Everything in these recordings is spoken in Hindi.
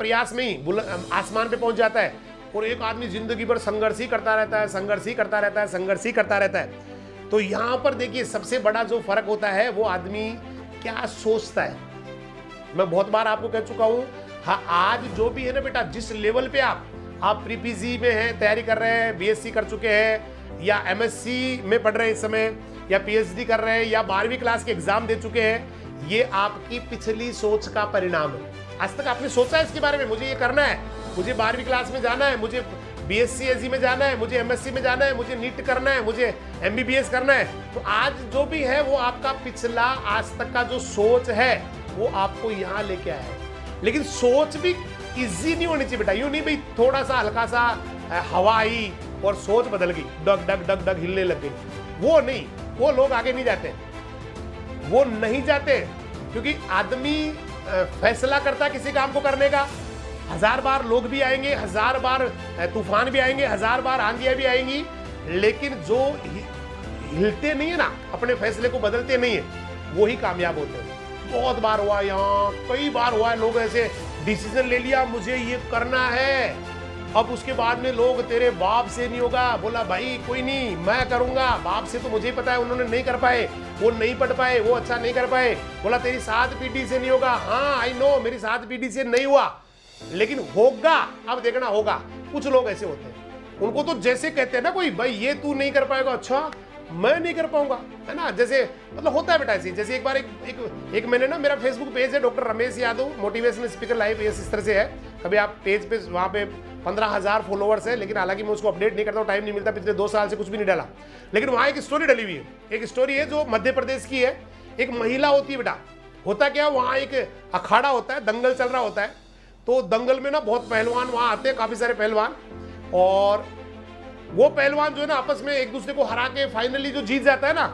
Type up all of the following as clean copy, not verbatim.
प्रयास में ही आसमान पे पहुंच जाता है, और एक आदमी जिंदगी भर संघर्ष ही करता रहता है, संघर्ष ही करता रहता है, संघर्ष ही करता रहता है। तो यहां पर देखिए सबसे बड़ा जो फर्क होता है वो आदमी क्या सोचता है। मैं बहुत बार आपको कह चुका हूं, हाँ, आज जो भी है ना बेटा, जिस लेवल पे आप प्री पीजी में हैं, तैयारी कर रहे हैं, बीएससी कर चुके हैं, या एमएससी में पढ़ रहे हैं इस समय, या पीएचडी कर रहे हैं, या 12वीं क्लास के एग्जाम दे चुके हैं, ये आपकी पिछली सोच का परिणाम है। आज तक आपने सोचा है इसके बारे में, मुझे ये करना है, मुझे 12वीं क्लास में जाना है, मुझे बीएससी एजी में जाना है, मुझे एमएससी में जाना है, मुझे नीट करना है, मुझे एमबीबीएस करना है। तो आज जो भी है वो आपका पिछला आज तक का जो सोच है वो आपको यहाँ लेके आया है। लेकिन सोच भी इजी नहीं होनी चाहिए बेटा, यूं नहीं भाई थोड़ा सा हल्का सा हवा आई और सोच बदल गई, डग डग डग डग हिलने लग गई, वो नहीं, वो लोग आगे नहीं जाते, वो नहीं जाते, क्योंकि आदमी फैसला करता किसी काम को करने का। 1000 बार लोग भी आएंगे, 1000 बार तूफान भी आएंगे, 1000 बार आंधियां भी आएंगी, लेकिन जो हिलते नहीं है ना, अपने फैसले को बदलते नहीं है, वो ही कामयाब होते हैं। बहुत बार हुआ, यहाँ कई बार हुआ है, लोग ऐसे डिसीजन ले लिया मुझे ये करना है, अब उसके बाद में लोग तेरे बाप से नहीं होगा, बोला भाई कोई नहीं मैं करूंगा, बाप से तो मुझे ही पता है उन्होंने नहीं कर पाए, वो नहीं पढ़ पाए, वो अच्छा नहीं कर पाए, बोला तेरी 7 पीढ़ी से नहीं होगा, हाँ आई नो मेरी 7 पीढ़ी से नहीं हुआ, लेकिन होगा, अब देखना होगा। कुछ लोग ऐसे होते हैं, उनको तो जैसे कहते हैं ना कोई, भाई ये तू नहीं कर पाएगा, अच्छा मैं नहीं कर पाऊंगा, है ना, जैसे मतलब होता है बेटा ऐसे। जैसे एक बार एक मैंने ना, मेरा फेसबुक पेज है doctor Ramesh Yadav motivational speaker live, इस तरह से है, कभी आप पेज पे वहाँ पे 15,000 फॉलोवर्स है, लेकिन हालांकि मैं उसको अपडेट नहीं करता हूँ, टाइम नहीं मिलता, पिछले 2 साल से कुछ भी नहीं डाला। लेकिन वहाँ एक स्टोरी डली हुई है, एक स्टोरी है जो मध्य प्रदेश की है। एक महिला होती है बेटा, होता क्या, वहाँ एक अखाड़ा होता है, दंगल चल रहा होता है, तो दंगल में ना बहुत पहलवान वहाँ आते हैं, काफी सारे पहलवान, और वो पहलवान जो है ना आपस में एक दूसरे को हरा के फाइनली जो जीत जाता है ना,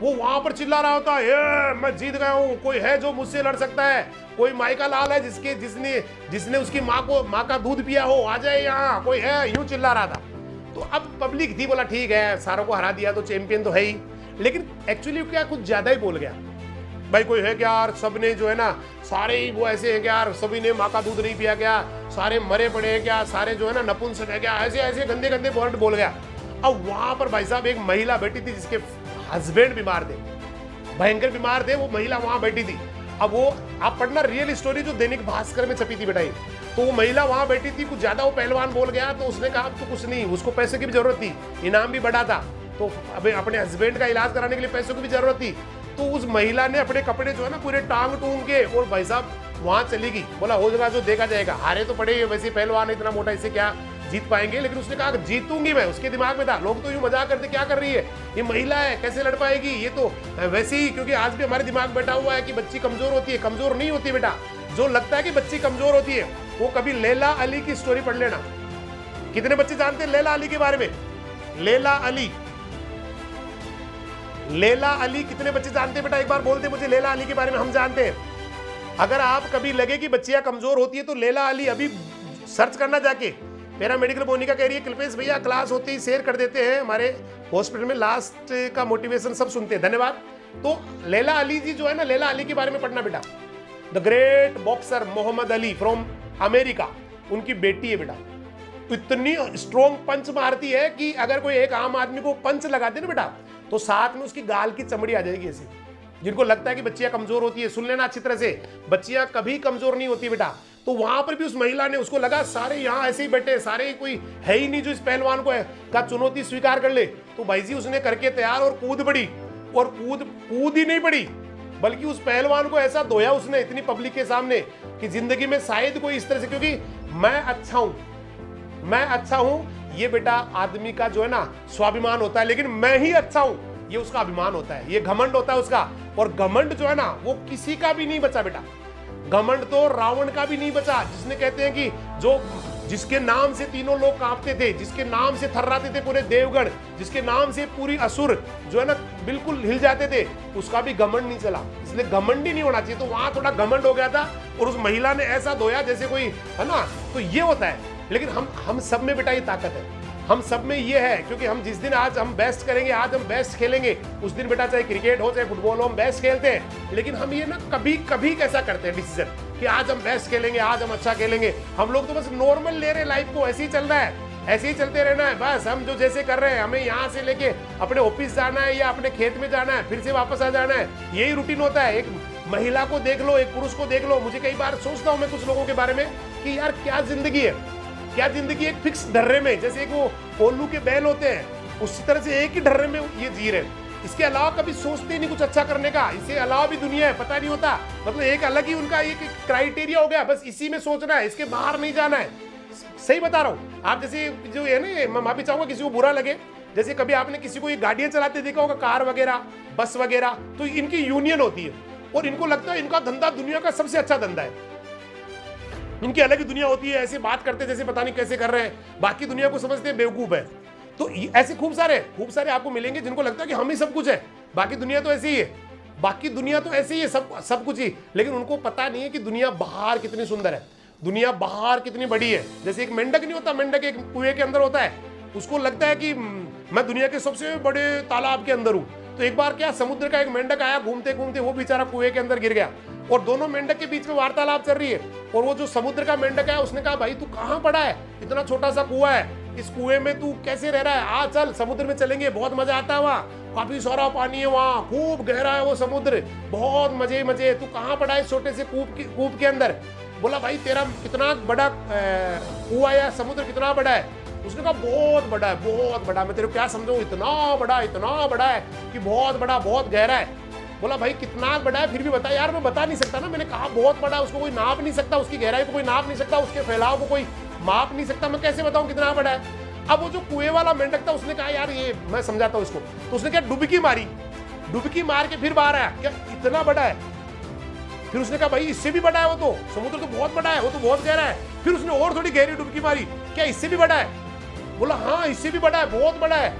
वो वहां पर चिल्ला रहा होता है, ये मैं जीत गया हूं, कोई है जो मुझसे लड़ सकता है, कोई माई का लाल है जिसने उसकी माँ का दूध पिया हो, आ जाए यहाँ, कोई है, यूं चिल्ला रहा था। तो अब पब्लिक थी, बोला ठीक है सारों को हरा दिया तो चैंपियन तो है ही, लेकिन एक्चुअली क्या कुछ ज्यादा ही बोल गया, भाई कोई है क्या यार, सबने जो है ना सारे ही वो ऐसे हैं क्या यार, सभी ने माँ का दूध नहीं पिया क्या, सारे मरे पड़े हैं क्या, सारे जो है ना नपुंसक है क्या, ऐसे ऐसे गंदे गंदे वर्ड बोल गया। अब वहां पर भाई साहब एक महिला बैठी थी जिसके हस्बैंड बीमार थे, भयंकर बीमार थे, वो महिला वहां बैठी थी। अब वो आप पढ़ना रियल स्टोरी जो दैनिक भास्कर में छपी थी बेटा, तो वो महिला वहां बैठी थी, कुछ ज्यादा वो पहलवान बोल गया, तो उसने कहा अब तो कुछ नहीं, उसको पैसे की भी जरूरत थी, इनाम भी बड़ा था, तो अभी अपने हस्बैंड का इलाज कराने के लिए पैसों की भी जरूरत थी। तो उस महिला ने अपने कपड़े जो है ना पूरे टांग टूंग के और भाई साहब वहां चली गई, बोला हो जाएगा जो देखा जाएगा, हारे तो पड़े, वैसे पहलवान इतना मोटा, इससे क्या जीत पाएंगे। लेकिन उसने कहा जीतूंगी मैं, उसके दिमाग में था, लोग तो यूं मजाक करते क्या कर रही है, ये महिला है कैसे लड़ पाएगी, ये तो वैसे ही, क्योंकि आज भी हमारे दिमाग बैठा हुआ है कि बच्ची कमजोर होती है, कमजोर नहीं होती बेटा। जो लगता है कि बच्ची कमजोर होती है, वो कभी लैला अली की स्टोरी पढ़ लेना। कितने बच्चे जानते हैं लैला अली के बारे में? लैला अली कितने बच्चे जानते हैं बेटा, एक बार बोलते मुझे लैला अली के बारे में। हम जानते हैं, अगर आप कभी लगे कि बच्चियां कमजोर होती है तो लैला अली अभी सर्च करना जाके। पैरामेडिकल मोनिका कह रही है कल्पेश भैया क्लास होते ही शेयर कर देते हैं, हमारे हॉस्पिटल में लास्ट का मोटिवेशन सब सुनते हैं, धन्यवाद। तो लैला अली जी जो है ना, लैला अली के बारे में पढ़ना बेटा। The great boxer Muhammad Ali from America, उनकी बेटी है बेटा, इतनी स्ट्रॉन्ग पंच मारती है कि अगर कोई एक आम आदमी को पंच लगा दे ना बेटा, तो साथ में उसकी गाल की चमड़ी आ जाएगी ऐसी। जिनको लगता है कि बच्चियां कमजोर होती है, सुन लेना अच्छी तरह से, बच्चियां कभी कमजोर नहीं होती बेटा। तो वहां पर भी उस महिला ने, उसको लगा सारे यहाँ ऐसे ही बैठे, सारे कोई है ही नहीं जो इस पहलवान को का चुनौती स्वीकार कर ले, तो भाई जी उसने करके तैयार और कूद पड़ी, और कूद ही नहीं पड़ी, बल्कि उस पहलवान को ऐसा धोया उसने इतनी पब्लिक के सामने कि जिंदगी में शायद कोई इस तरह से, क्योंकि मैं अच्छा हूं, ये बेटा आदमी का जो है ना स्वाभिमान होता है, लेकिन मैं ही अच्छा हूं ये उसका अभिमान होता है, ये घमंड होता है उसका। और घमंड जो है ना वो किसी का भी नहीं बचा बेटा, घमंड तो रावण का भी नहीं बचा, जिसने कहते हैं कि जिसके नाम से तीनों लोग कांपते थे, जिसके नाम से थर्राते थे पूरे देवगण, जिसके नाम से पूरी असुर जो है ना बिल्कुल हिल जाते थे, उसका भी घमंड नहीं चला। इसलिए घमंड ही नहीं होना चाहिए। तो वहां थोड़ा घमंड हो गया था और उस महिला ने ऐसा धोया जैसे कोई, है ना, तो ये होता है। लेकिन हम सब में बेटा ये ताकत है, हम सब में ये है, क्योंकि हम जिस दिन आज हम बेस्ट करेंगे, आज हम बेस्ट खेलेंगे, उस दिन बेटा चाहे क्रिकेट हो चाहे फुटबॉल हो हम बेस्ट खेलते हैं। लेकिन हम ये ना कभी कभी कैसा करते हैं डिसीजन कि आज हम बेस्ट खेलेंगे, आज हम अच्छा खेलेंगे। हम लोग तो बस नॉर्मल ले रहे लाइफ को, ऐसे ही चल रहा है, ऐसे ही चलते रहना है बस। हम जो जैसे कर रहे हैं, हमें यहाँ से लेके अपने ऑफिस जाना है या अपने खेत में जाना है, फिर से वापस आ जाना है, यही रूटीन होता है। एक महिला को देख लो, एक पुरुष को देख लो, मुझे कई बार सोचता हूँ मैं कुछ लोगों के बारे में कि यार क्या जिंदगी है, क्या जिंदगी एक फिक्स ढर्रे में, जैसे एक वो कोल्लू के बैल होते हैं उसी तरह से एक ही ढर्रे में ये जी रहे हैं। इसके अलावा कभी सोचते नहीं कुछ अच्छा करने का, इसके अलावा भी दुनिया है, पता नहीं होता। मतलब एक अलग ही उनका एक क्राइटेरिया हो गया, बस इसी में सोचना है, इसके बाहर नहीं जाना है। सही बता रहा हूँ। आप जैसे जो है ना, मैं माफी चाहूंगा किसी को बुरा लगे, जैसे कभी आपने किसी को ये गाड़ियां चलाते देखा होगा, कार वगैरह, बस वगैरह, तो इनकी यूनियन होती है और इनको लगता है इनका धंधा दुनिया का सबसे अच्छा धंधा है। इनकी अलग ही दुनिया होती है, ऐसे बात करते जैसे पता नहीं कैसे कर रहे हैं, बाकी दुनिया को समझते हैं बेवकूफ है। तो ऐसे खूब सारे आपको मिलेंगे जिनको लगता है कि हम ही सब कुछ है, बाकी दुनिया तो ऐसी ही है, बाकी दुनिया तो ऐसी ही है, सब कुछ ही। लेकिन उनको पता नहीं है कि दुनिया बाहर कितनी सुंदर है, दुनिया बाहर कितनी बड़ी है। जैसे एक मेंढक नहीं होता, मेंढक एक कुएं के अंदर होता है, उसको लगता है कि मैं दुनिया के सबसे बड़े तालाब के अंदर हूं। तो एक बार क्या, समुद्र का एक मेंढक आया, घूमते घूमते वो बेचारा कुएं के अंदर गिर गया और दोनों मेंढक के बीच में वार्तालाप चल रही है। और वो जो समुद्र का मेंढक है उसने कहा, भाई तू कहां पड़ा है, इतना छोटा सा कुआं है, इस कुएं में तू कैसे रह रहा है, आ चल समुद्र में चलेंगे, बहुत मजा आता है, वहाँ काफी सारा पानी है, वहाँ खूब गहरा है वो समुद्र, बहुत मजे मजे, तू कहां पड़ा है छोटे से कूप के अंदर। बोला, भाई तेरा कितना बड़ा कुआं या समुद्र कितना बड़ा है? उसने कहा, बहुत बड़ा है, बहुत बड़ा, मैं तेरे को क्या समझाऊं, इतना बड़ा है कि बहुत बड़ा, बहुत गहरा है। बोला, भाई कितना बड़ा है फिर भी बता। यार मैं बता नहीं सकता ना, मैंने कहा बहुत बड़ा, उसको कोई नाप नहीं सकता, उसकी गहराई को कोई नाप नहीं सकता, उसके फैलाव को कोई माप नहीं सकता, मैं कैसे बताऊं कितना बड़ा है। अब वो जो कुएं वाला मेंढक था उसने कहा, यार ये मैं समझाता हूं इसको। तो उसने क्या, डुबकी मारी, डुबकी मार के फिर बाहर आया, क्या इतना बड़ा है? फिर उसने कहा, भाई इससे भी बड़ा है, वो तो समुद्र तो बहुत बड़ा है, वो तो बहुत गहरा है। फिर उसने और थोड़ी गहरी डुबकी मारी, क्या इससे भी बड़ा है? बोला, हाँ इससे भी बड़ा है, बहुत बड़ा है।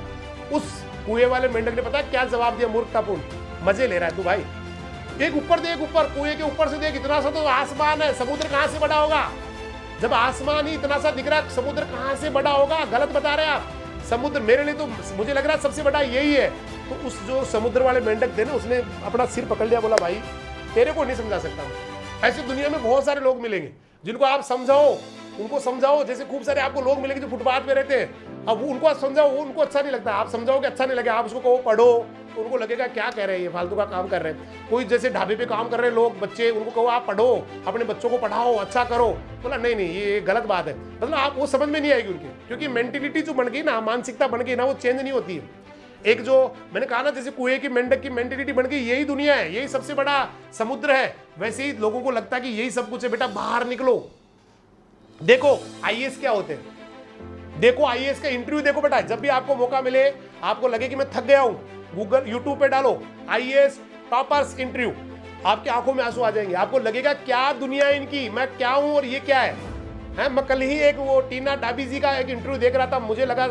उस कुएं वाले मेंढक ने पता क्या जवाब दिया, मूर्खतापूर्ण, मजे ले रहा है तू भाई, एक ऊपर देख, ऊपर कुएं के ऊपर से देख, इतना सा तो आसमान है, समुद्र कहां से बड़ा होगा? जब आसमान ही इतना सा दिख रहा है, समुद्र कहां से बड़ा होगा? गलत बता रहे हैं आप। समुद्र मेरे लिए तो मुझे लग रहा है सबसे बड़ा यही है। तो उस जो समुद्र वाले मेंढक थे ना, उसने अपना सिर पकड़ लिया, बोला, भाई तेरे को नहीं समझा सकता मैं। ऐसे दुनिया में बहुत सारे लोग मिलेंगे जिनको आप समझाओ, उनको समझाओ, जैसे खूब सारे आपको लोग मिलेंगे जो फुटपाथ पे रहते हैं, अब उनको आप समझाओ, वो उनको अच्छा नहीं लगता, आप समझाओगे अच्छा नहीं लगेगा, आप उसको कहो पढ़ो तो उनको लगेगा क्या कह रहे हैं, ये फालतू का काम कर रहे हैं। कोई जैसे ढाबे पे काम कर रहे हैं लोग, बच्चे, उनको कहो आप पढ़ो, अपने बच्चों को पढ़ाओ, अच्छा करो, बोला नहीं नहीं ये गलत बात है। मतलब आप वो समझ में नहीं आएगी उनकी, क्योंकि मेंटेलिटी जो बन गई ना, मानसिकता बन गई ना, वो चेंज नहीं होती है। एक जो मैंने कहा ना, जैसे कुएं की मेंढक की मेंटेलिटी बन गई, यही दुनिया है, यही सबसे बड़ा समुद्र है, वैसे ही लोगों को लगता है कि यही सब कुछ है। बेटा बाहर निकलो, देखो आईएएस क्या होते हैं, देखो आईएएस का इंटरव्यू देखो बेटा, जब भी आपको मौका मिले, आपको लगे कि मैं थक गया हूं, गूगल यूट्यूब पे डालो आईएएस टॉपर्स इंटरव्यू, आपकी आंखों में आंसू आ जाएंगे, आपको लगेगा क्या दुनिया है इनकी, मैं क्या हूं और ये क्या है। मैं कल ही एक वो टीना डाबी जी का एक इंटरव्यू देख रहा था, मुझे लगा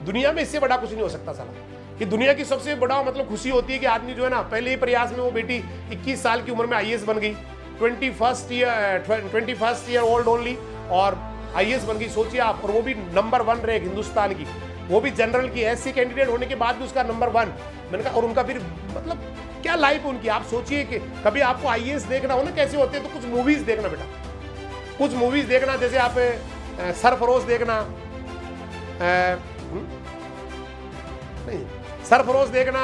दुनिया में इससे बड़ा कुछ नहीं हो सकता साला, कि दुनिया की सबसे बड़ा मतलब खुशी होती है कि आदमी जो है ना, पहले ही प्रयास में वो बेटी 21 साल की उम्र में आईएएस बन गई, 21st ईयर ओल्ड ओनली, और आईएएस बन गई, सोचिए आप, और वो भी नंबर 1 रैंक हिंदुस्तान की, वो भी जनरल की, एससी कैंडिडेट होने के बाद भी उसका नंबर 1। मैंने कहा, और उनका फिर मतलब क्या लाइफ उनकी। आप सोचिए कि कभी आपको आईएएस देखना हो ना कैसे होते हैं, तो कुछ मूवीज देखना बेटा, कुछ मूवीज देखना, जैसे आप सरफरोश देखना, नहीं सरफरोश देखना,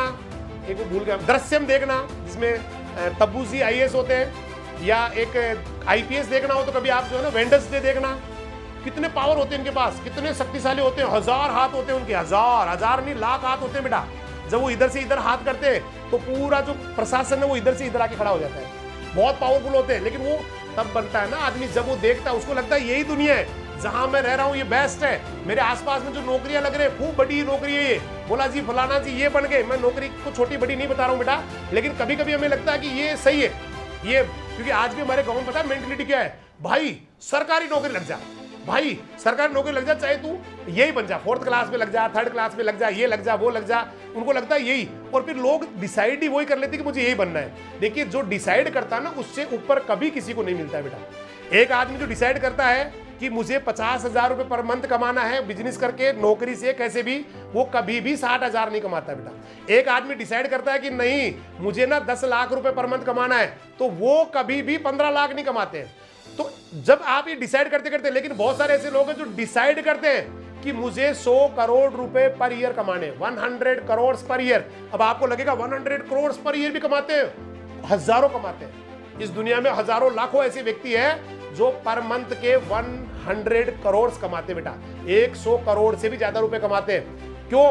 एक भूल गया, दृश्यम देखना जिसमें तब्बू जी आईएएस होते हैं, या एक आईपीएस देखना हो तो कभी आप जो है ना वेंडसडे देखना, कितने पावर होते हैं इनके पास, कितने शक्तिशाली होते हैं, 1000 हाथ होते हैं उनके, हजार नहीं लाख हाथ होते हैं बेटा। जब वो इधर से इधर हाथ करते हैं तो पूरा जो प्रशासन है वो इधर से इधर आके खड़ा हो जाता है, बहुत पावरफुल होते हैं। लेकिन वो तब बनता है ना आदमी जब वो देखता है, उसको लगता है यही दुनिया है, जहां मैं रह रहा हूँ ये बेस्ट है, मेरे आसपास में जो नौकरियां लग रही है खूब बड़ी नौकरी है ये, बोला जी फलाना जी ये बन गए। मैं नौकरी को छोटी बड़ी नहीं बता रहा हूँ बेटा, लेकिन कभी कभी हमें लगता है कि ये सही है ये, क्योंकि आज भी हमारे गाँव में पता है मेंटेलिटी क्या है, भाई सरकारी नौकरी लग जा, भाई सरकारी नौकरी लग जा, चाहे तू यही बन जा, 4th क्लास में लग जा, 3rd क्लास में लग जा, ये लग जा वो लग जा, उनको लगता है यही। और फिर लोग डिसाइड ही वही कर लेते कि मुझे यही बनना है। देखिए जो डिसाइड करता है ना, उससे ऊपर कभी किसी को नहीं मिलता है बेटा। एक आदमी जो डिसाइड करता है कि मुझे 50,000 रुपए पर मंथ कमाना है बिजनेस करके, नौकरी से, कैसे भी, वो कभी भी 60,000 नहीं कमाता बेटा। एक आदमी डिसाइड करता है कि नहीं मुझे ना 10 लाख रुपए पर मंथ कमाना है, तो वो कभी भी 15 लाख नहीं कमाते हैं। तो जब आप ये डिसाइड करते करते, लेकिन बहुत सारे ऐसे लोग हैं जो डिसाइड करते हैं कि मुझे 100 करोड़ रुपए पर ईयर कमाने, 100 करोड़ पर ईयर। अब आपको लगेगा 100 करोड़ पर ईयर भी कमाते हैं, हजारों कमाते हैं। इस दुनिया में हजारों लाखों ऐसे व्यक्ति हैं जो पर मंथ के 100 करोड़ कमाते बेटा, 100 करोड़ से भी ज्यादा रुपए कमाते हैं। क्यों?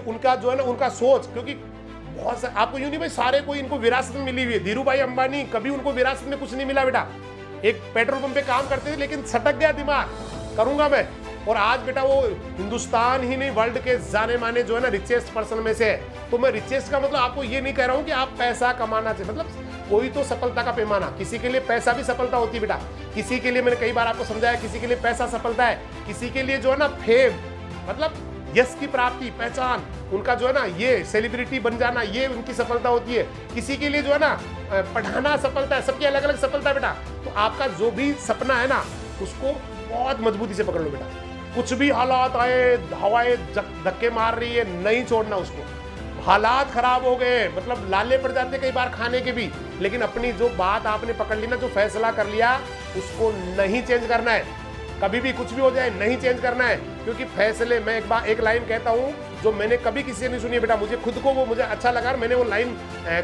उनका जो है ना, उनका सोच, क्योंकि बहुत सारे, आपको यूं नहीं भाई सारे कोई इनको विरासत में मिली हुई है। धीरू भाई अंबानी कभी उनको विरासत में कुछ नहीं मिला बेटा, एक पेट्रोल पंप पे काम करते थे लेकिन सटक गया दिमाग, करूंगा मैं, और आज बेटा वो हिंदुस्तान ही नहीं वर्ल्ड के जाने माने जो है ना रिचेस्ट पर्सन में से है। तो मैं रिचेस्ट का मतलब आपको ये नहीं कह रहा हूं कि आप पैसा कमाना चाहिए, मतलब कोई तो सफलता का पैमाना, किसी के लिए पैसा भी सफलता होती है बेटा, किसी के लिए, मैंने कई बार आपको समझाया, किसी के लिए पैसा सफलता है, किसी के लिए जो है ना फेम, मतलब यश की प्राप्ति, पहचान, उनका जो है ना ये सेलिब्रिटी बन जाना, ये उनकी सफलता होती है। किसी के लिए जो है ना पढ़ाना सफलता है, सबकी अलग अलग सफलता है बेटा। तो आपका जो भी सपना है ना उसको बहुत मजबूती से पकड़ लो बेटा, कुछ भी हालात आए, हवाएं धक्के मार रही है, नहीं छोड़ना उसको। हालात खराब हो गए, मतलब लाले पड़ जाते कई बार खाने के भी, लेकिन अपनी जो बात आपने पकड़ ली ना, जो फैसला कर लिया, उसको नहीं चेंज करना है। कभी भी कुछ भी हो जाए नहीं चेंज करना है, क्योंकि फैसले, मैं एक लाइन कहता हूँ जो मैंने कभी किसी से नहीं सुनी है बेटा, मुझे खुद को वो मुझे अच्छा लगा, मैंने वो लाइन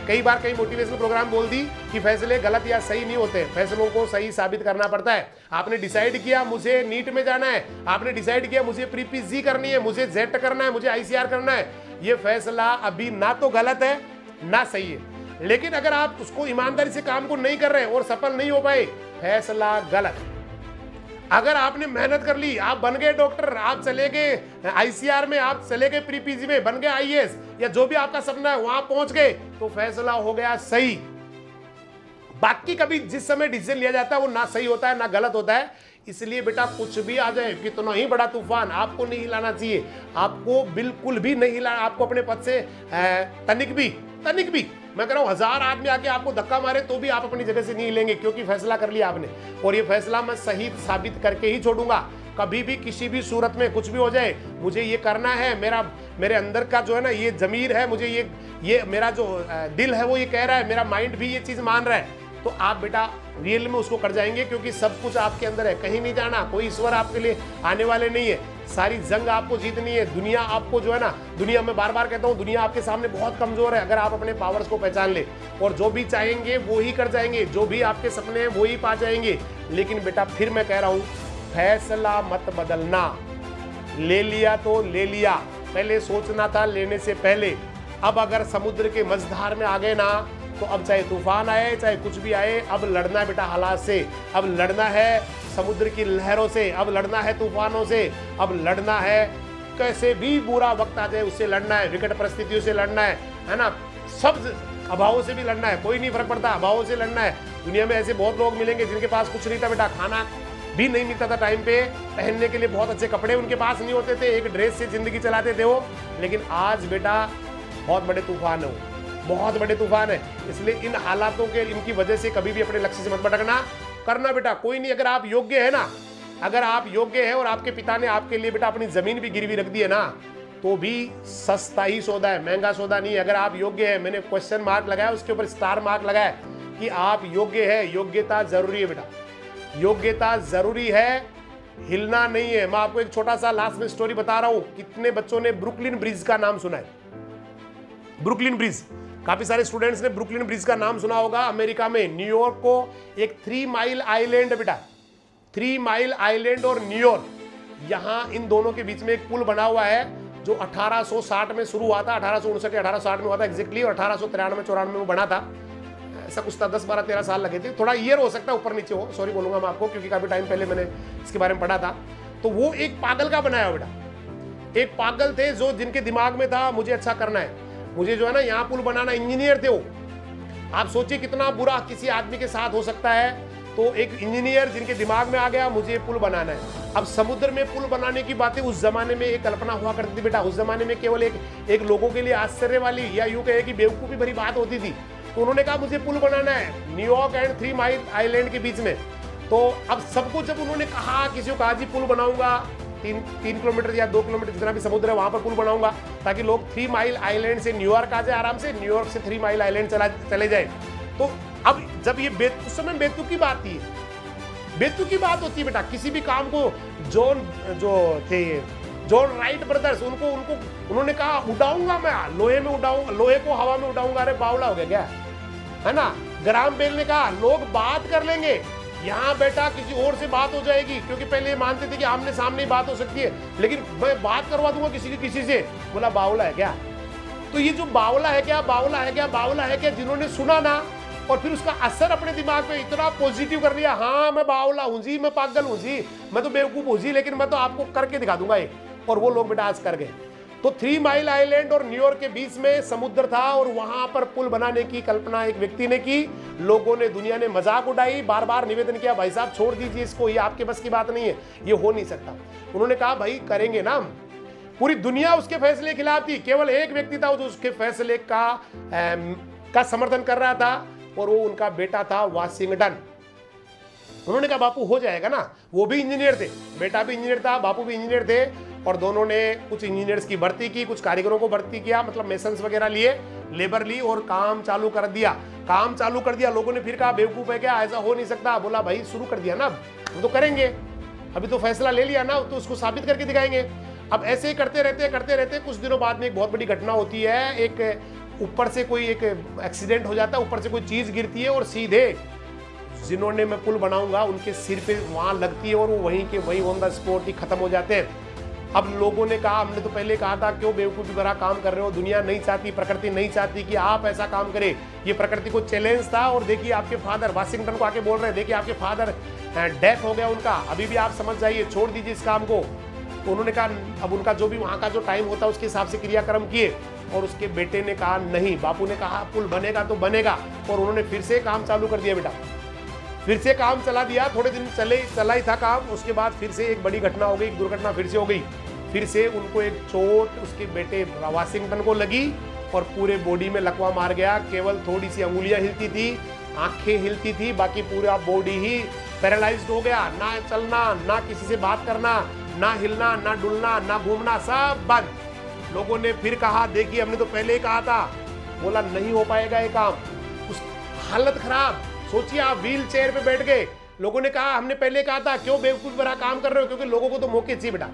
कई बार कई मोटिवेशनल प्रोग्राम बोल दी कि फैसले गलत या सही नहीं होते, फैसलों को सही साबित करना पड़ता है। आपने डिसाइड किया मुझे नीट में जाना है, आपने डिसाइड किया मुझे प्री पीजी करनी है, मुझे जेट करना है, मुझे आईसीआर करना है, ये फैसला अभी ना तो गलत है ना सही है। लेकिन अगर आप उसको ईमानदारी से काम को नहीं कर रहे और सफल नहीं हो पाए, फैसला गलत है। अगर आपने मेहनत कर ली, आप बन गए डॉक्टर, आप चले गए आईसीआर में, आप चले गए प्री पीजी में, बन गए आईएएस, या जो भी आपका सपना है वहां पहुंच गए, तो फैसला हो गया सही। बाकी कभी जिस समय डिसीजन लिया जाता है वो ना सही होता है ना गलत होता है। इसलिए बेटा कुछ भी आ जाए, कितना ही बड़ा तूफान, आपको नहीं हिलाना चाहिए, आपको बिल्कुल भी नहीं हिलाना। आपको अपने पद से तनिक भी, मैं कह रहा हूं 1000 आदमी आके आपको धक्का मारे तो भी आप अपनी जगह से नहीं हिलेंगे, क्योंकि फैसला कर लिया आपने, और ये फैसला मैं सही साबित करके ही छोड़ूंगा। कभी भी किसी भी सूरत में कुछ भी हो जाए, मुझे ये करना है, मेरे अंदर का जो है ना ये जमीर है, मुझे ये मेरा जो दिल है वो ये कह रहा है, मेरा माइंड भी ये चीज मान रहा है, तो आप बेटा रियल में उसको कर जाएंगे, क्योंकि सब कुछ आपके अंदर है, कहीं नहीं जाना, कोई ईश्वर आपके लिए आने वाले नहीं है, सारी जंग आपको जीतनी है। दुनिया आपको जो है ना, दुनिया में बार बार कहता हूँ, दुनिया आपके सामने बहुत कमजोर है, अगर आप अपने पावर्स को पहचान ले और जो भी चाहेंगे वो ही कर जाएंगे, जो भी आपके सपने हैं वो ही पा जाएंगे। लेकिन बेटा फिर मैं कह रहा हूँ, फैसला मत बदलना, ले लिया तो ले लिया, पहले सोचना था लेने से पहले। अब अगर समुद्र के मझधार में आ गए ना, तो अब चाहे तूफान आए चाहे कुछ भी आए, अब लड़ना है बेटा हालात से, अब लड़ना है समुद्र की लहरों से, अब लड़ना है तूफानों से, अब लड़ना है कैसे भी बुरा वक्त आ जाए उससे लड़ना है, विकट परिस्थितियों से लड़ना है ना, सब अभावों से भी लड़ना है, कोई नहीं फर्क पड़ता, अभावों से लड़ना है। दुनिया में ऐसे बहुत लोग मिलेंगे जिनके पास कुछ नहीं था बेटा, खाना भी नहीं मिलता था टाइम पे, पहनने के लिए बहुत अच्छे कपड़े उनके पास नहीं होते थे, एक ड्रेस से जिंदगी चलाते थे वो, लेकिन आज बेटा बहुत बड़े तूफान है वो, बहुत बड़े तूफान है। इसलिए इन हालातों के, इनकी वजह से कभी भी अपने लक्ष्य से मत भटकना, करना बेटा कोई नहीं। अगर आप योग्य है ना, अगर आप योग्य है और आपके पिता ने आपके लिए बेटा अपनी जमीन भी गिरवी रख दी है ना, तो भी सस्ता ही सौदा है, महंगा सौदा नहीं है। अगर आप योग्य है, मैंने क्वेश्चन मार्क लगाया, उसके ऊपर स्टार मार्क लगाया कि आप योग्य है, योग्यता जरूरी है बेटा, योग्यता जरूरी है, हिलना नहीं है। मैं आपको एक छोटा सा लास्ट में स्टोरी बता रहा हूं। कितने बच्चों ने ब्रुकलिन ब्रिज का नाम सुना है? ब्रुकलिन ब्रिज, काफी सारे स्टूडेंट्स ने ब्रुकलिन ब्रिज का नाम सुना होगा। अमेरिका में न्यूयॉर्क को एक 3 माइल आइलैंड बेटा, 3 माइल आइलैंड और न्यूयॉर्क, यहां इन दोनों के बीच में एक पुल बना हुआ है जो 1860 में शुरू हुआ था, 1859 या 1860 में हुआ था एग्जैक्टली, और 1893-94 में वो बना था, ऐसा कुछ था, 10, 12, 13 साल लगे थे। थोड़ा ईयर हो सकता है ऊपर नीचे हो, सॉरी बोलूंगा मैं आपको, क्योंकि काफी टाइम पहले मैंने इसके बारे में पढ़ा था। तो वो एक पागल का बनाया बेटा, एक पागल थे जो जिनके दिमाग में था मुझे अच्छा करना है, मुझे जो है ना यहाँ पुल बनाना, इंजीनियर थे वो। आप सोचिए कितना बुरा किसी आदमी के साथ हो सकता है। तो एक इंजीनियर जिनके दिमाग में आ गया मुझे पुल बनाना है। अब समुद्र में पुल बनाने की बातें उस जमाने में एक कल्पना हुआ करती थी बेटा, उस जमाने में केवल एक लोगों के लिए आश्चर्य वाली या यूं कहे कि बेवकूफी भरी बात होती थी। तो उन्होंने कहा मुझे पुल बनाना है न्यूयॉर्क एंड 3 माइल आइलैंड के बीच में। तो अब सबको जब उन्होंने कहा, किसी को कहा जी पुल बनाऊंगा 3 किलोमीटर या 2 किलोमीटर जितना भी समुद्र है वहां पर पुल बनाऊंगा, ताकि लोग 3 माइल आइलैंड से न्यूयॉर्क आ जाए आराम से, न्यूयॉर्क से 3 माइल आइलैंड चले जाए। तो अब जब ये उस समय बेतुकी बात थी, बेतुकी बात होती है बेटा, किसी भी काम को जॉन राइट ब्रदर्स उन्होंने कहा उड़ाऊंगा मैं, लोहे में उड़ाऊंगा, लोहे को हवा में उड़ाऊंगा। अरे बावला हो गया क्या, है ना। ग्राहम बेल ने कहा लोग बात कर लेंगे, यहाँ बेटा किसी और से बात हो जाएगी, क्योंकि पहले ये मानते थे कि आमने सामने ही बात हो सकती है, लेकिन मैं बात करवा दूंगा किसी से। बोला बावला है क्या। तो ये जो बावला है क्या, बावला है क्या, बावला है क्या, जिन्होंने सुना ना और फिर उसका असर अपने दिमाग पे इतना पॉजिटिव कर लिया, हाँ मैं बावला हूँ जी, मैं पागल हूँ जी, मैं तो बेवकूफ हूँ जी, लेकिन मैं तो आपको करके दिखा दूंगा एक। और वो लोग बेटा आज कर गए। तो 3 माइल आइलैंड और न्यूयॉर्क के बीच में समुद्र था और वहां पर पुल बनाने की कल्पना एक व्यक्ति ने की। लोगों ने, दुनिया ने मजाक उड़ाई, बार बार निवेदन किया भाई साहब छोड़ दीजिए इसको, ये आपके बस की बात नहीं है, ये हो नहीं सकता। उन्होंने कहा भाई करेंगे ना। पूरी दुनिया उसके फैसले के खिलाफ थी, केवल एक व्यक्ति था जो उसके फैसले का समर्थन कर रहा था, और वो उनका बेटा था वाशिंगटन। उन्होंने कहा बापू हो जाएगा ना। वो भी इंजीनियर थे, बेटा भी इंजीनियर था, बापू भी इंजीनियर थे, और दोनों ने कुछ इंजीनियर्स की भर्ती की, कुछ कारीगरों को भर्ती किया, मतलब मेसन्स वगैरह लिए, लेबर ली और काम चालू कर दिया। काम चालू कर दिया। लोगों ने फिर कहा बेवकूफ है क्या, ऐसा हो नहीं सकता। बोला भाई शुरू कर दिया ना, अब तो करेंगे, अभी तो फैसला ले लिया ना, तो उसको साबित करके दिखाएंगे। अब ऐसे ही करते रहते कुछ दिनों बाद में एक बहुत बड़ी घटना होती है। एक ऊपर से कोई एक एक्सीडेंट हो जाता है, ऊपर से कोई चीज गिरती है और सीधे जिन्होंने मैं पुल बनाऊंगा उनके सिर पे वहां लगती है, और वो वहीं के वहीं ऑन द स्पॉट ही खत्म हो जाते हैं। अब लोगों ने कहा, हमने तो पहले कहा था क्यों बेवकूफ़ी भरा काम कर रहे हो, दुनिया नहीं चाहती, प्रकृति नहीं चाहती कि आप ऐसा काम करें। ये प्रकृति को चैलेंज था। और देखिए आपके फादर वाशिंगटन को आके बोल रहे हैं, देखिए आपके फादर डेथ हो गया उनका, अभी भी आप समझ जाइए, छोड़ दीजिए इस काम को। तो उन्होंने कहा, अब उनका जो भी वहाँ का जो टाइम होता है उसके हिसाब से क्रियाक्रम किए, और उसके बेटे ने कहा नहीं। बापू ने कहा पुल बनेगा तो बनेगा, और उन्होंने फिर से काम चालू कर दिया बेटा, फिर से काम चला दिया। थोड़े दिन चला ही था काम, उसके बाद फिर से एक बड़ी घटना हो गई, एक दुर्घटना फिर से हो गई। फिर से उनको एक चोट उसके बेटे वाशिंगटन को लगी और पूरे बॉडी में लकवा मार गया। केवल थोड़ी सी अंगुलियां हिलती थी, आंखें हिलती थी, बाकी पूरा बॉडी ही पैरालाइज्ड हो गया। ना चलना, ना किसी से बात करना, ना हिलना, ना डुलना, ना घूमना, सब बंद। लोगों ने फिर कहा देखिए हमने तो पहले ही कहा था। बोला नहीं हो पाएगा ये काम। उस हालत खराब। सोचिए आप व्हील चेयर पे बैठ गए, लोगों ने कहा हमने पहले कहा था, क्यों बेवकूफ भरा काम कर रहे हो। क्योंकि लोगों को तो मौके चाहिए बेटा,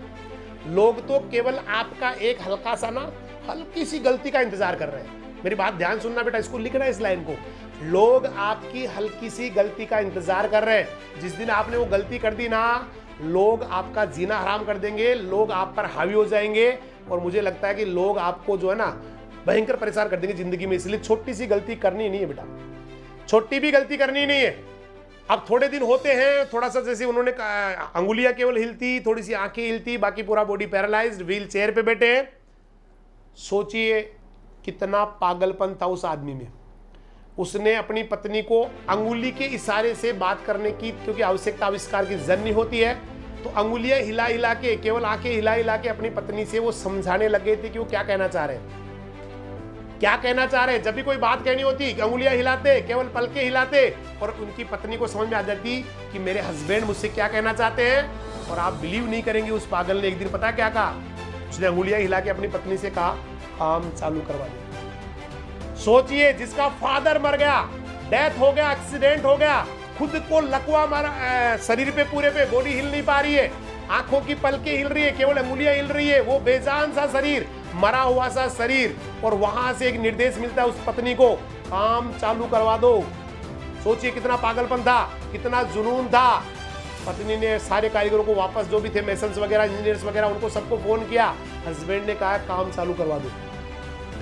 लोग तो केवल आपका एक हल्का सा ना, हल्की सी गलती का इंतजार कर रहे हैं। मेरी बात ध्यान सुनना बेटा, इसको लिखना है इस लाइन को। लोग आपकी हल्की सी गलती का इंतजार कर रहे हैं। जिस दिन आपने वो गलती कर दी ना, लोग आपका जीना हराम कर देंगे, लोग आप पर हावी हो जाएंगे, और मुझे लगता है कि लोग आपको जो है ना भयंकर परेशान कर देंगे जिंदगी में। इसलिए छोटी सी गलती करनी नहीं है बेटा, छोटी भी गलती करनी नहीं है। अब थोड़े दिन होते हैं, थोड़ा सा जैसे उन्होंने अंगुलियां केवल हिलती, थोड़ी सी आंखें हिलती, बाकी पूरा बॉडी पैरालाइज्ड, व्हील चेयर पे बैठे हैं। सोचिए कितना पागलपन था उस आदमी में। उसने अपनी पत्नी को अंगुली के इशारे से बात करने की, क्योंकि आवश्यकता आविष्कार की जन्नी होती है, तो अंगुलियां हिला हिला के, केवल आंखें हिला हिला के अपनी पत्नी से वो समझाने लगे थे कि वो क्या कहना चाह रहे हैं, क्या कहना चाह रहे हैं। जब भी कोई बात कहनी होती, अंगुलियां हिलाते, केवल पलके हिलाते, और उनकी पत्नी को समझ में आ जाती कि मेरे हस्बैंड मुझसे क्या कहना चाहते हैं। और आप बिलीव नहीं करेंगे, उस पागल ने एक दिन पता क्या कहा, उसने अंगुलियां हिला के अपनी पत्नी से कहा काम चालू करवा दे। सोचिए, जिसका फादर मर गया, डेथ हो गया, एक्सीडेंट हो गया, खुद को लकवा मारा, शरीर पे पूरे पे बॉडी हिल नहीं पा रही है, आंखों की पलकें हिल रही है, केवल अंगुलियां हिल रही है, वो बेजान सा शरीर, मरा हुआ सा शरीर, और वहां से एक निर्देश मिलता है उस पत्नी को, काम चालू करवा दो। सोचिए कितना पागलपन था, कितना जुनून था। पत्नी ने सारे कारीगरों को वापस, जो भी थे मेसन्स वगैरह, इंजीनियर्स वगैरह, उनको सबको फोन किया। हस्बैंड ने कहा काम चालू करवा दो।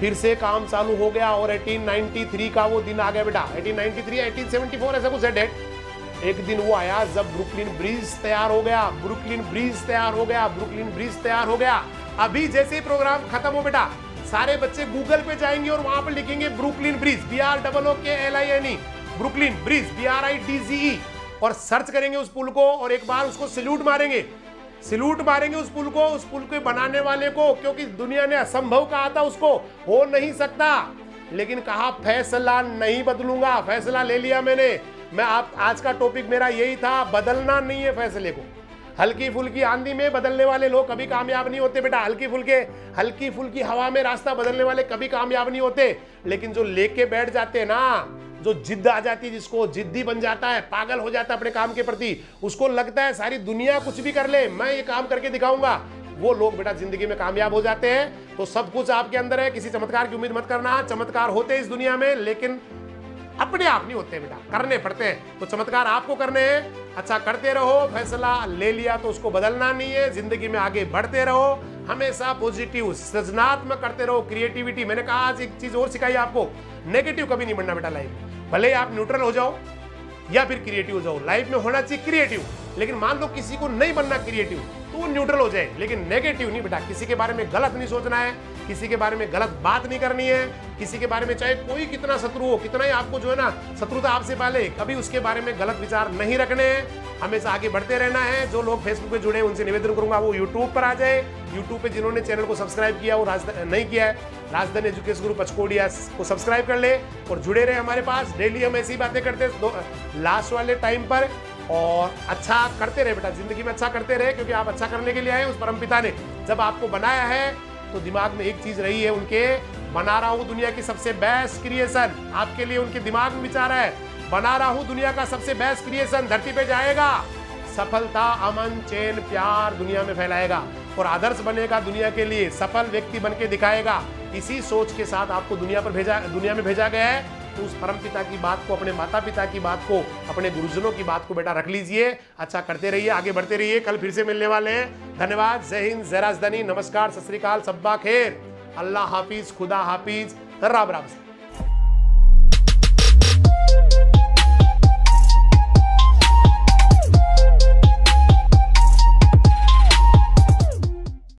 फिर से काम चालू हो गया, और 1893 का वो दिन आ गया बेटा। 1893 या 1874 ऐसा कुछ है डेट। एक दिन वो आया जब ब्रुकलिन ब्रिज तैयार हो गया, ब्रुकलिन ब्रिज तैयार हो गया, ब्रुकलिन ब्रिज तैयार हो गया। अभी जैसे ही प्रोग्राम खत्म हो बेटा, सारे बच्चे गूगल पे जाएंगे और वहां पर लिखेंगे Brooklyn bridge, BROOKLINE, Brooklyn bridge, BRIDGE, और सर्च करेंगे उस पुल को, और एक बार उसको सैल्यूट मारेंगे, सैल्यूट मारेंगे उस पुल को, उस पुल के बनाने वाले को, क्योंकि दुनिया ने असंभव कहा था उसको, हो नहीं सकता। लेकिन कहा फैसला नहीं बदलूंगा, फैसला ले लिया मैंने। मैं आप आज का टॉपिक मेरा यही था, बदलना नहीं है फैसले को। हल्की फुल्की आंधी में बदलने वाले लोग कभी कामयाब नहीं होते बेटा। हल्की फुल्की हवा में रास्ता बदलने वाले कभी कामयाब नहीं होते। लेकिन जो लेके बैठ जाते हैं ना, जो जिद्द आ जाती है, जिसको जिद्दी बन जाता है, पागल हो जाता है अपने काम के प्रति, उसको लगता है सारी दुनिया कुछ भी कर ले, मैं ये काम करके दिखाऊंगा, वो लोग बेटा जिंदगी में कामयाब हो जाते हैं। तो सब कुछ आपके अंदर है, किसी चमत्कार की उम्मीद मत करना। चमत्कार होते हैं इस दुनिया में, लेकिन अपने आप नहीं होते बेटा, करने पड़ते हैं। तो चमत्कार आपको करने हैं, अच्छा करते रहो। फैसला ले लिया तो उसको बदलना नहीं है। जिंदगी में आगे बढ़ते रहो, हमेशा पॉजिटिव सृजनात्मक करते रहो, क्रिएटिविटी। मैंने कहा आज एक चीज और सिखाई आपको, नेगेटिव कभी नहीं बनना बेटा लाइफ में। भले ही आप न्यूट्रल हो जाओ या फिर क्रिएटिव हो जाओ, लाइफ में होना चाहिए क्रिएटिव। लेकिन मान लो किसी को नहीं बनना क्रिएटिव, तो वो न्यूट्रल हो जाए, लेकिन नेगेटिव नहीं बेटा। किसी के बारे में गलत नहीं सोचना है, किसी के बारे में गलत बात नहीं करनी है, किसी के बारे में चाहे कोई कितना शत्रु हो, कितना ही आपको जो है ना शत्रुता आपसे पाले, कभी उसके बारे में गलत विचार नहीं रखने हैं। हमेशा आगे बढ़ते रहना है। जो लोग फेसबुक पे जुड़े हैं उनसे निवेदन करूंगा वो यूट्यूब पर आ जाए। यूट्यूब पे जिन्होंने चैनल को सब्सक्राइब किया वो नहीं किया है, राजधानी एजुकेशन ग्रुप पचकोड़िया को सब्सक्राइब कर ले और जुड़े रहे हमारे पास। डेली हम ऐसी बातें करते हैं लास्ट वाले टाइम पर, और अच्छा करते रहे बेटा, जिंदगी में अच्छा करते रहे, क्योंकि आप अच्छा करने के लिए आए। उस परमपिता ने जब आपको बनाया है तो दिमाग में एक चीज रही है उनके, बना रहा हूं दुनिया की सबसे बेस्ट क्रिएशन। आपके लिए उनके दिमाग में विचार है, बना रहा हूं दुनिया का सबसे बेस्ट क्रिएशन, धरती पे जाएगा, सफलता, अमन, चैन, प्यार दुनिया में फैलाएगा और आदर्श बनेगा, दुनिया के लिए सफल व्यक्ति बन के दिखाएगा। इसी सोच के साथ आपको दुनिया में भेजा गया है। तो उस परमपिता की बात को, अपने माता पिता की बात को, अपने गुरुजनों की बात को बेटा रख लीजिए। अच्छा करते रहिए, आगे बढ़ते रहिए। कल फिर से मिलने वाले हैं। धन्यवाद। जय हिंद, जय राजधानी, नमस्कार, सत श्री अकाल, सब्बा खैर, अल्लाह हाफिज, खुदा हाफिज, राम राम।